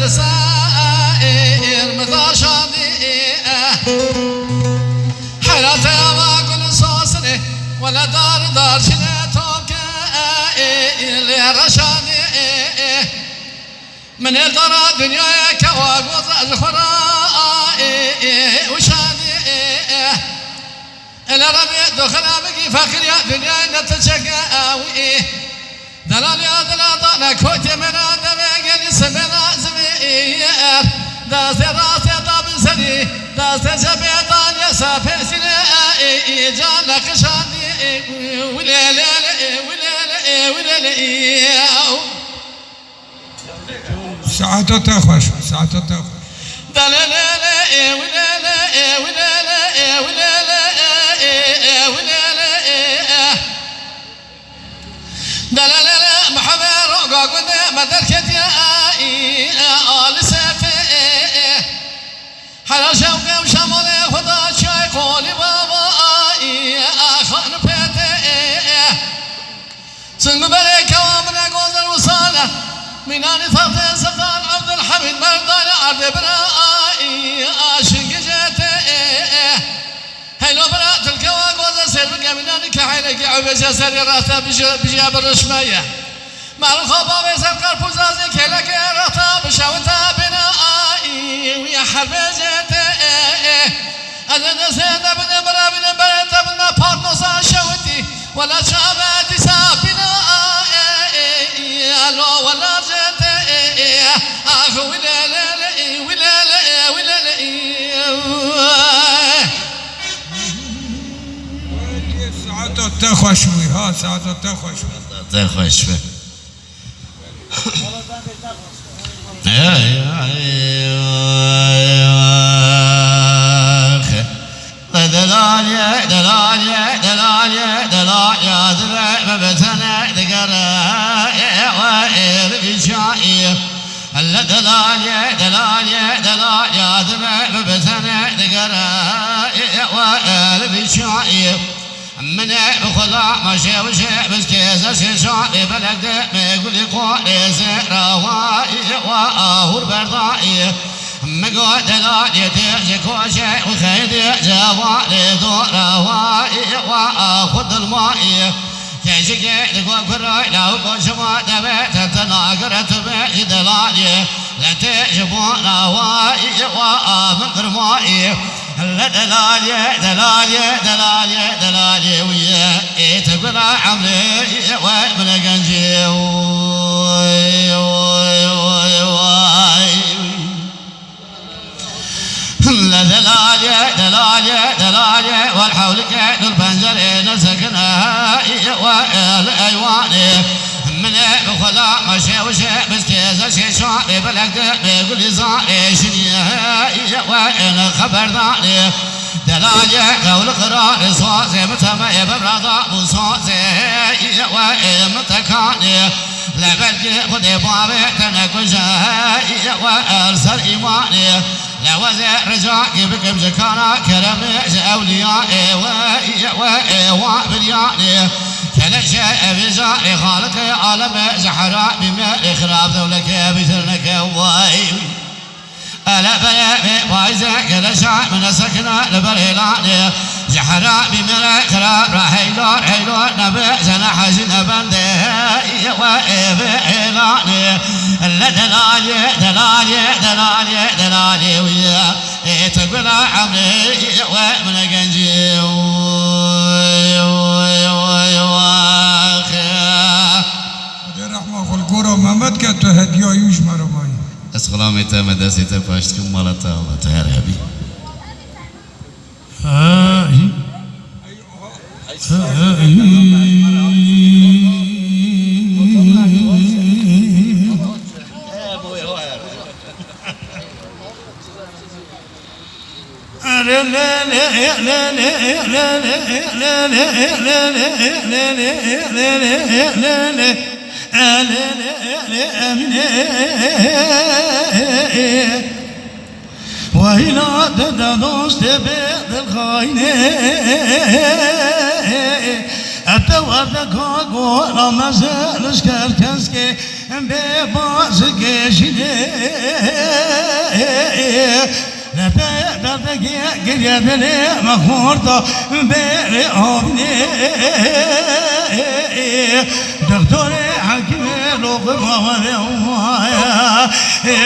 السائر مضاشادي حيرته وكل صوصني ولا دار شنتوك اللي رشادي من الدرا دنيا كواغوز الخراء وشادي الربيع دخل بقي فخر يا دنيا نتشقاوي دلال يا دلاطنا كوتي من دمي سمنا زمير داس راس طاب سني داس جبيطان يا سافسني جالك شادي ولا لا ولا لا ساعته تخوش ساعته تخوش دلال ولا لا ولا لا ولا لا ولا لا دلال محمد روقا مدركت يا آل سفي حلا شوقي وشمالي خدا شاي قولي بابا آخان بيتي سنگ بري كوامنا قوزر وصالة مناني ثابت سلطان عبد الحميد مردان عرض برائي عاشق جيتي هيلو برات الكوا قوزر سير بقى مناني كحيلك عبجة سري راتا بجاب الرشمية معروف بابي سرقر فوزازي كلك راتا بشوتا بنائي ويا حرب جيتي أنا نسيت ابن برا بن بريت ابن بارتوسا شوتي ولا شابتي سابنا لو ولا جيتي أخ ولا لا ولا لا ولا لا ساعته تخوشوي ها ساعته تخوشوي تخوشوي دلالي دلالي دلالي دلالي درع مبتنع دقرا وإر بشائي هلا دلالي دلالي دلالي درع مبتنع دقرا وإر بشائي من بخلا ماشي وشي بس كيزا شيشاني بلق ما يقول يقولي زهرة وآهور بردائي مقعد دلالي تيجي كوشي وخيدي جوالي دورة وآخذ المائي تيجي كيدي كوكراي لو كوشما دبيت تناقرت بي دلالي لا تيجبونا وآمن المائي هلا دلالي دلالي دلالي دلالي ويا تقول عمري ومن قنجي هلا دلالي دلالي دلالي والحول كيد البنجرين سكنها والايواني من بخلا مشي وشي بس كيزا شي شعري بلقد بيقول لي زاري شنيا وين خبر داني دلالي قول قرار صوزي متمي ببرضا بصوزي وين متكاني لبلقي خدي بابي تنكوشي وارسل ايماني لوزي رجاكي بكم زكانا كرمي اوليائي وابرياني كل شيء بزاري خالقي عالم زحراء بمالي خراب ذولك بثرنك واي ألا بيبي بايزة كل شيء من سكنة لبريلاني زحراء بمالي خراب رحيلون نبي زنح زنبندي وإبعيلاني دلالي دلالي دلالي دلالي ويا تقول عمري ومن قنجي محمد که تو هدیایوش مرمایی از خلامی تا مدرسی تا پاشت کم مالا تا الله تا هرهبی وإلى دوست بيد الخاينة حتى وردك وقول ما زالش كركسكي ببازك شدي لا تقدر قرية لي مخورته بيري أبني دكتوري حكيمي لوق مولي ومايا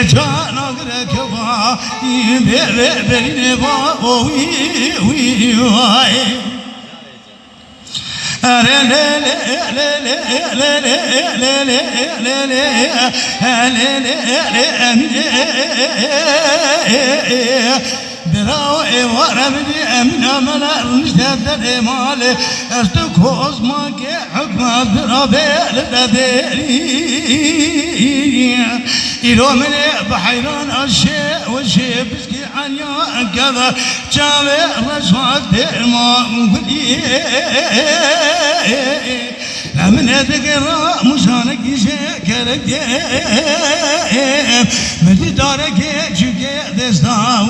جان أقرأ كبا بيري بيري باوي وي واي براوي ورمدي أمنا ملا رشدت الإمالي أستكوز ماكي حكمة برابيل دبيري إلو مني بحيران الشيء والشيء بسكي عنيا كذا جامع رشوات ما مقلي لمن ذكر مشانك شكرك مدي دارك شكي دستاو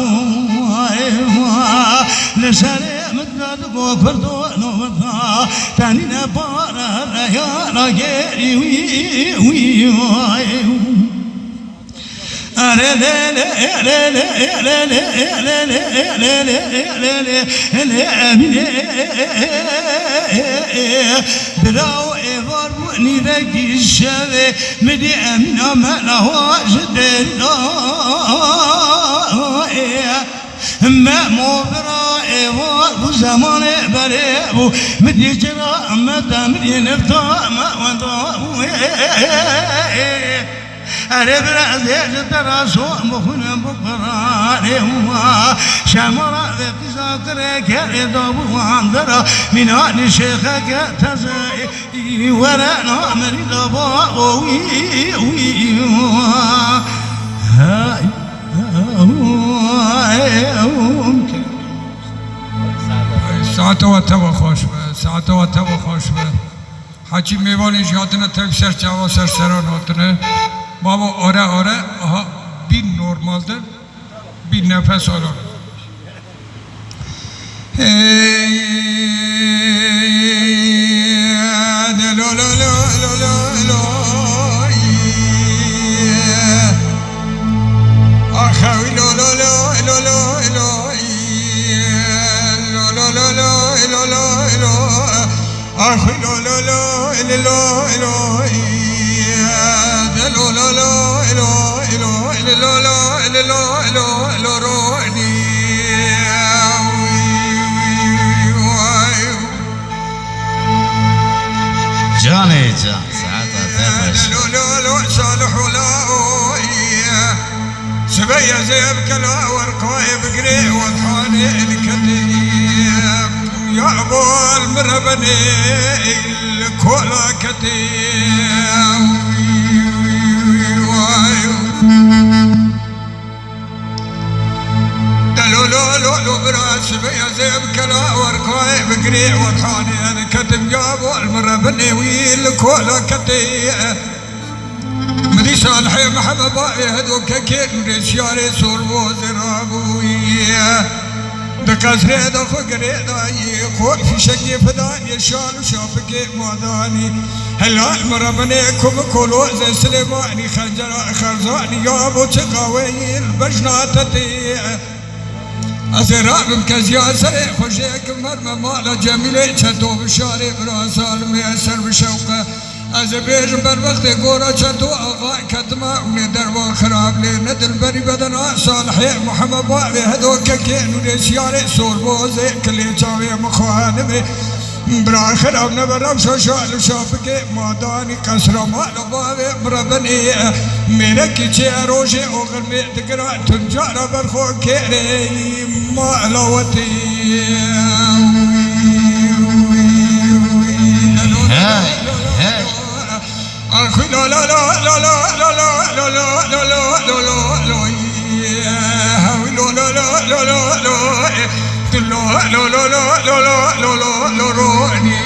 لساني مدد وكردو نوضا تاني نبارا ريانا غيري وي براو إيفار بني ذاك الشذي مدي أمنا ما واجد ما مو برائي وزمان بريبو مدي جرا مدى مدي نفتا ما وضعو أربنا زيج تراسو مخنا بقراني هو شمرا ذي زاكرة كريدو بواندرا من آن شيخك تزاي ورانا مريد باوي هاي ساعته وتوا خوش ساعته وتوا خوش حاجی میوانی جاتنا تک سر چاوا سر سران هاتنه بابا آره بی نورمالده بی نفس آره جاني جان ساعتها لو صالح ولا سبيا زيب كلا والقوايب قري والحاني الكتيب يا ابو المربني الكولا كتيب لو براس بيا زيب كلا والقوايب قري والحاني الكتيب يا ابو المربني والكولا كتيب مدي صالحي محبوبا يهدوك كيك مدي سياري سوربو زرابوية دكاسري دا فقري دا يقول في شكي فدان يشال وشافك ماداني هلا المربني كم كولو زي سليماني خنجر خرزاني يا ابو تقاوي البجناتتي أزرار مكزيا سري خوشيك مرمى مالا جميلة تشدو بشاري براسال ميسر بشوقه أزبير بالوقت قورا شدو أغاء كتما وندر وخراب لي ندل بري بدنا صالحي محمد بابي هدو ككين ونسياري صور بوزي كلي تاوي مخوانمي برا خراب نبرم شوشال وشافكي ماداني قصر مال بابي مربني ميرا كيشي روشي أغرمي تقرا تنجار برخو كيري مالوتي أخي لا لا لا لا لا لا لا لا لا لا لا لا لا هاوي لا لا لا لا لا لا لا لا لا لا لا لا لا لا روني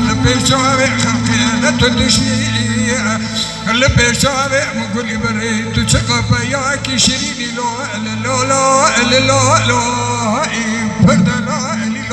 لبيشاوي خلقي لا تدشي لبيشاوي مقولي بريت تشقف ياكي شريني لا لا لا لا لا لا فرد لا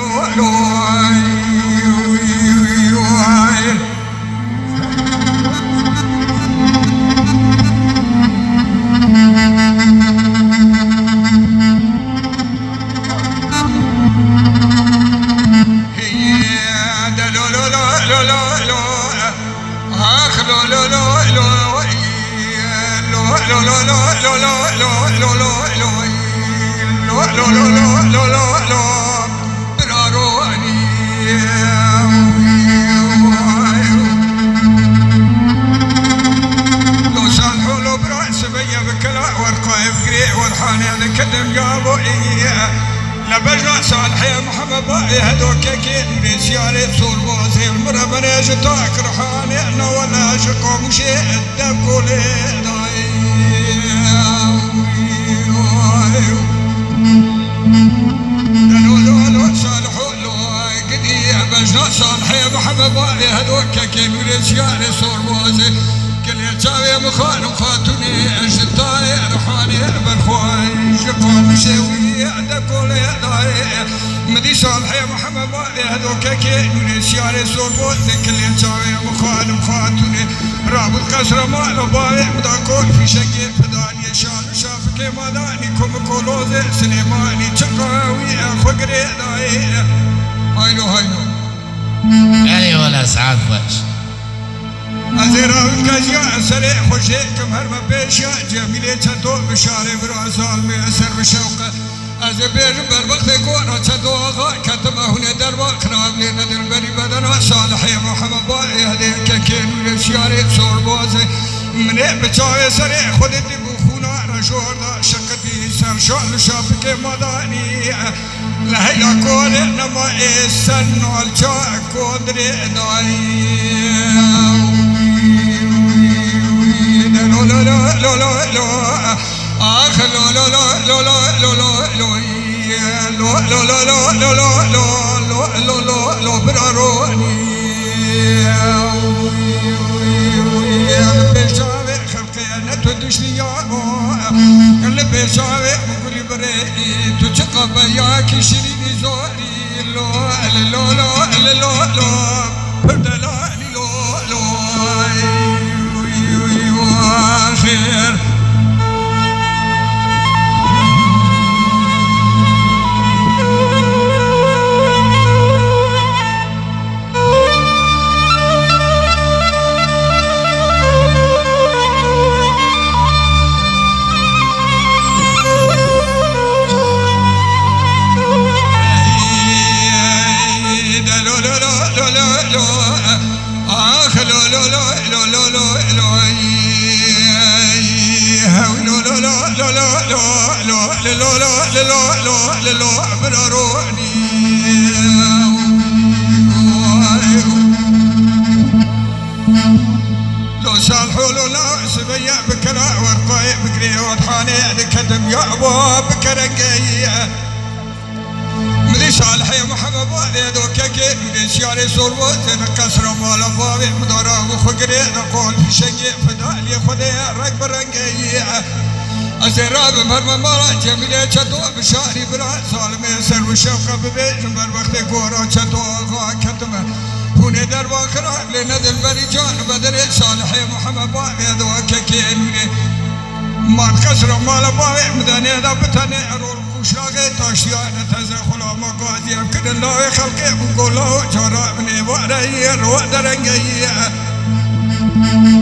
لبجنا صالح يا محمد باقي هدوك كين رسيالي بصور بوزي المربنا جتاك رحاني انا ولا شقوم شيء الدم كولي بجنا صالح يا محمد باقي هدوك كين رسيالي بصور بوزي كل يتساوي مخان وخاتوني اجتاي رحاني بالخواي شقوم شيء عندك كل مدي صالح يا محمد باقي هذوك كين سيارة صوبو كل يتساوي مخان وخاتوني رابط قصر مالو باقي مداكول في شقي فداني شان شافك مداني كم كولوزي سليماني تقاوي فقري داي هايلو يعني ولا سعاد باش أزيرا وكاجيا سريع خوشيكم هرما بيشا جميلة تدو بشاري برازال ميسر بشوقه أزبير بربخت كورا تدو أغا كتما هنا دربا خراب لنا دلبري بدنا صالح يا محمد باقي هذيك كين ولشياري صور بوزي مني بتاوي سريع خد بخونا رجور دا شقتي سر شال شافك مداني لهيا كون نما إسن والجا كودري داي لو آخ لو براروني بيشاوي خلقي تدشني اللي بيشاوي بكل بريء تشقب ياكي شريني زوري لو بردلاني لو خير لو صالحوا لا سبيا بكرا ورقاي بكري وطحاني كدم يا ابو بكرقيه مدي صالح يا محمد باقي دوك كي مدي سياري صوربو زين كسر مال باقي مدارا وخقري نقول في شيء فدالي خدي رق برقيه أزراب مرمى مرا جميلة شدو بشاري برا سالمي سر وشوقة ببيت بربخت كورا شدو غا كتمه هوني در باخرا لنا دلبري جان بدر صالح محمد باقي دوك كيني مال كسر مال باقي مدني دا بتني رول خوشاغي تاشيان تزخلا مقاضي يمكن الله خلقي بقوله جرا مني وراي رو درنگي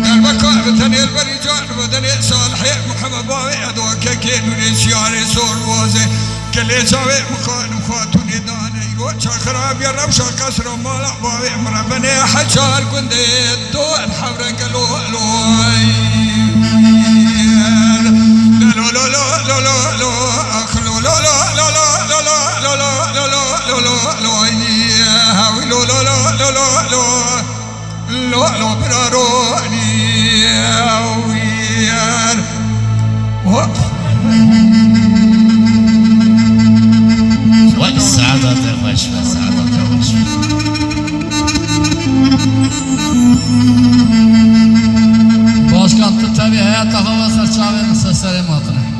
دربكا بتني البريجان بدني صالح محمد باقي دوك كيني سياري صور بوزي كل سوي مكان مخاتوني داني روشا خراب يا رب شا كسر مالا باقي مربني حجار كندي دون حورن قالوا لو براروني ويار والسعادة الوشفة سعادة الوشفة Başkentli tabi hayat takavası çağırın sesleri matına.